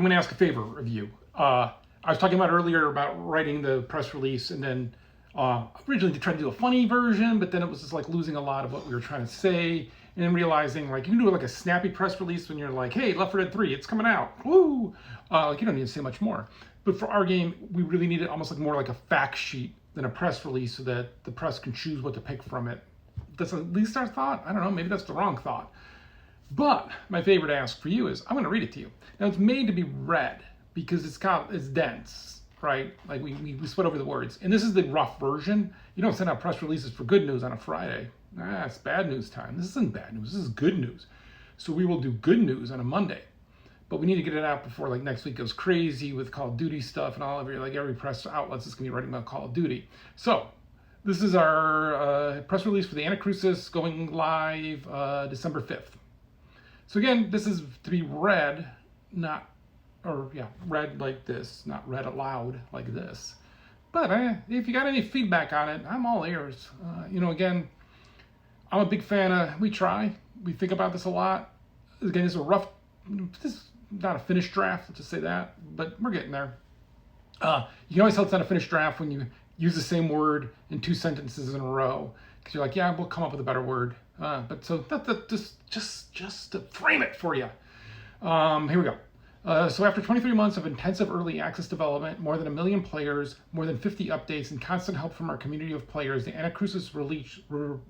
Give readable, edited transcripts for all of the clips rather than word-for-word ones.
I'm going to ask a favor of you. I was talking about earlier about writing the press release, and then originally tried to do a funny version, but then it was just like losing a lot of what we were trying to say, and then realizing like you can do like a snappy press release when you're like, hey, Left 4 Dead 3, it's coming out, woo! Like you don't need to say much more. But for our game, we really need it almost like more like a fact sheet than a press release, so that the press can choose what to pick from it. That's at least our thought. I don't know, maybe that's the wrong thought. But my favorite ask for you is I'm going to read it to you. Now it's made to be read because it's dense, right? Like we sweat over the words. And this is the rough version. You don't send out press releases for good news on a Friday. It's bad news time. This isn't bad news. This is good news. So we will do good news on a Monday. But we need to get it out before like next week goes crazy with Call of Duty stuff and all of your, like every press outlets is going to be writing about Call of Duty. So this is our press release for the Anacrusis going live December 5th. So again, this is to be read, read like this, not read aloud like this. But if you got any feedback on it, I'm all ears. Again, I'm a big fan of, we think about this a lot. Again, this is not a finished draft, let's just say that, but we're getting there. You can always tell it's not a finished draft when you use the same word in 2 sentences in a row, because you're like, yeah, we'll come up with a better word. But so just to frame it for you. Here we go. So after 23 months of intensive early access development, more than 1 million players, more than 50 updates, and constant help from our community of players, the Anacrusis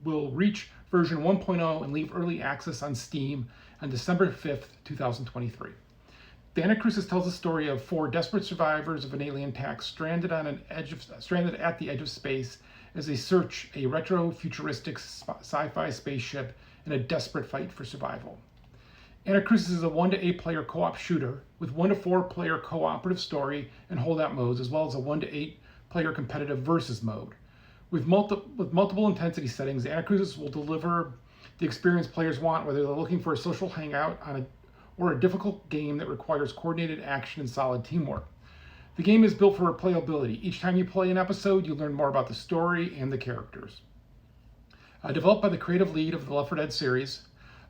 will reach version 1.0 and leave early access on Steam on December 5th, 2023. The Anacrusis tells the story of 4 desperate survivors of an alien attack stranded at the edge of space as they search a retro-futuristic sci-fi spaceship in a desperate fight for survival. Anacrusis is a 1 to 8 player co-op shooter with 1 to 4 player cooperative story and holdout modes, as well as a 1 to 8 player competitive versus mode. With multiple intensity settings, Anacrusis will deliver the experience players want, whether they're looking for a social hangout or a difficult game that requires coordinated action and solid teamwork. The game is built for replayability. Each time you play an episode, you learn more about the story and the characters. Developed by the creative lead of the Left 4 Dead series,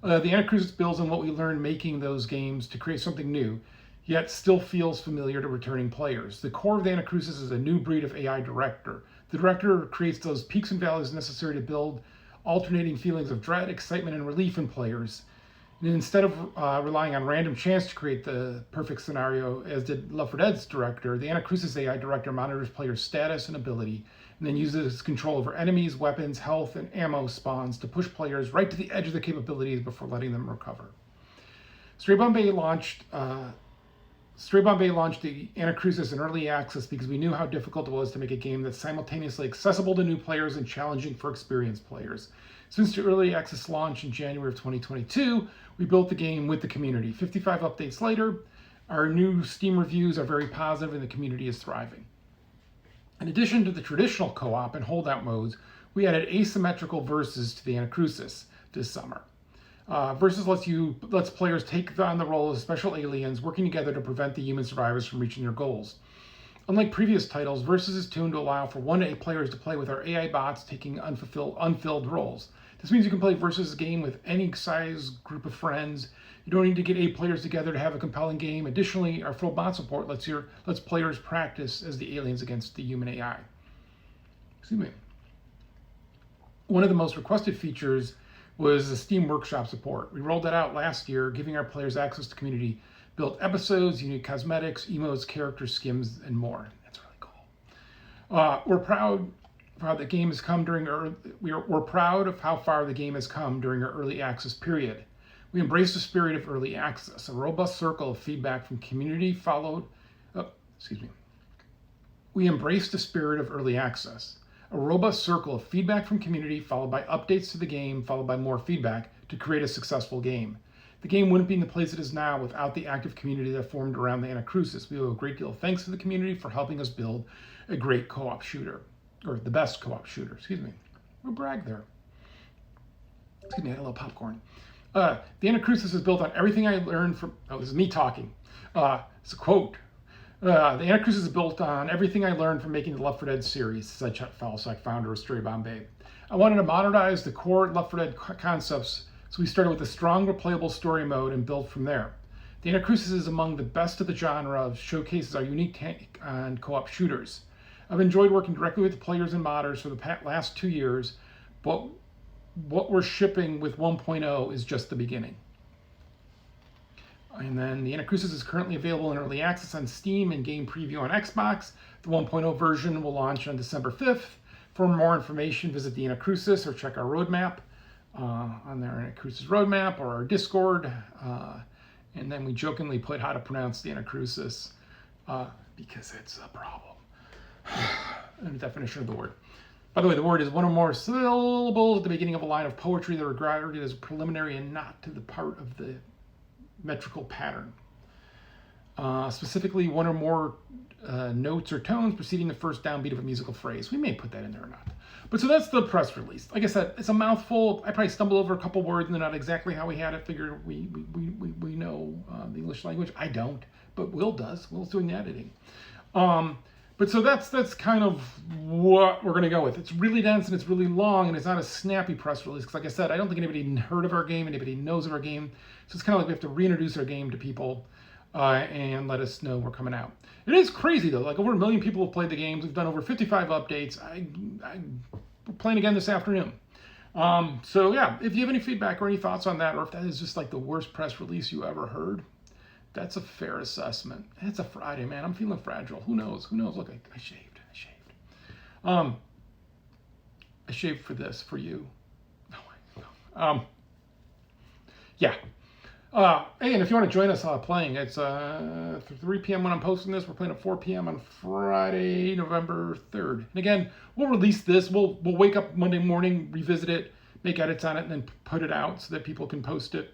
the Anacrusis builds on what we learned making those games to create something new, yet still feels familiar to returning players. The core of the Anacrusis is a new breed of AI director. The director creates those peaks and valleys necessary to build alternating feelings of dread, excitement, and relief in players. And instead of relying on random chance to create the perfect scenario, as did Left 4 Dead's director, the Anacrusis AI director monitors players' status and ability, and then uses control over enemies, weapons, health, and ammo spawns to push players right to the edge of their capabilities before letting them recover. Stray Bombay launched the Anacrusis in early access because we knew how difficult it was to make a game that's simultaneously accessible to new players and challenging for experienced players. Since the early access launch in January of 2022, we built the game with the community. 55 updates later, our new Steam reviews are very positive and the community is thriving. In addition to the traditional co-op and holdout modes, we added asymmetrical versus to the Anacrusis this summer. Versus lets players take on the role of special aliens working together to prevent the human survivors from reaching their goals. Unlike previous titles, Versus is tuned to allow for 1 to 8 players to play with our AI bots taking unfilled roles. This means you can play Versus game with any size group of friends. You don't need to get 8 players together to have a compelling game. Additionally, our full bot support lets players practice as the aliens against the human AI. Excuse me. One of the most requested features was the Steam Workshop support. We rolled that out last year, giving our players access to community-built episodes, unique cosmetics, emotes, characters, skins, and more. That's really cool. We're proud of how far the game has come during our early access period. We embrace the spirit of early access, a robust circle of feedback from community We embrace the spirit of early access, a robust circle of feedback from community followed by updates to the game, followed by more feedback to create a successful game. The game wouldn't be in the place it is now without the active community that formed around the Anacrusis. We owe a great deal of thanks to the community for helping us build a great co-op shooter, or the best co-op shooter, We'll brag there. Excuse me, I had a little popcorn. The Anacrusis is built on everything I learned from, this is me talking. It's a quote. The Anacrusis is built on everything I learned from making the Left 4 Dead series, said Chet Falisak, founder of Stray Bombay. I wanted to modernize the core Left 4 Dead concepts, so we started with a strong replayable story mode and built from there. The Anacrusis is among the best of the genre of showcases our unique tank and co-op shooters. I've enjoyed working directly with the players and modders for the last 2 years, but what we're shipping with 1.0 is just the beginning. And then the Anacrusis is currently available in early access on Steam and game preview on Xbox. The 1.0 version will launch on December 5th. For more information, visit the Anacrusis or check our roadmap on their Anacrusis roadmap or our Discord. And then we jokingly put how to pronounce the Anacrusis because it's a problem. And the definition of the word. By the way, the word is one or more syllables at the beginning of a line of poetry that are regarded as preliminary and not to the part of the metrical pattern. Specifically, one or more notes or tones preceding the first downbeat of a musical phrase. We may put that in there or not. But so that's the press release. Like I said, it's a mouthful. I probably stumbled over a couple words and they're not exactly how we had it. Figure we know the English language. I don't, but Will does. Will's doing the editing. But so that's kind of what we're going to go with. It's really dense and it's really long and it's not a snappy press release. Because like I said, I don't think anybody heard of our game, anybody knows of our game. So it's kind of like we have to reintroduce our game to people and let us know we're coming out. It is crazy though. Like over 1 million people have played the games. We've done over 55 updates. We're playing again this afternoon. So yeah, if you have any feedback or any thoughts on that, or if that is just like the worst press release you ever heard, that's a fair assessment. It's a Friday, man. I'm feeling fragile. Who knows? Look, I shaved. I shaved for this, for you. No. Yeah. Hey, and if you want to join us playing, it's 3 p.m. when I'm posting this. We're playing at 4 p.m. on Friday, November 3rd. And again, we'll release this. We'll wake up Monday morning, revisit it, make edits on it, and then put it out so that people can post it.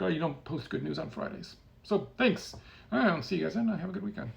You don't post good news on Fridays. So thanks. All right, I'll see you guys then. Have a good weekend.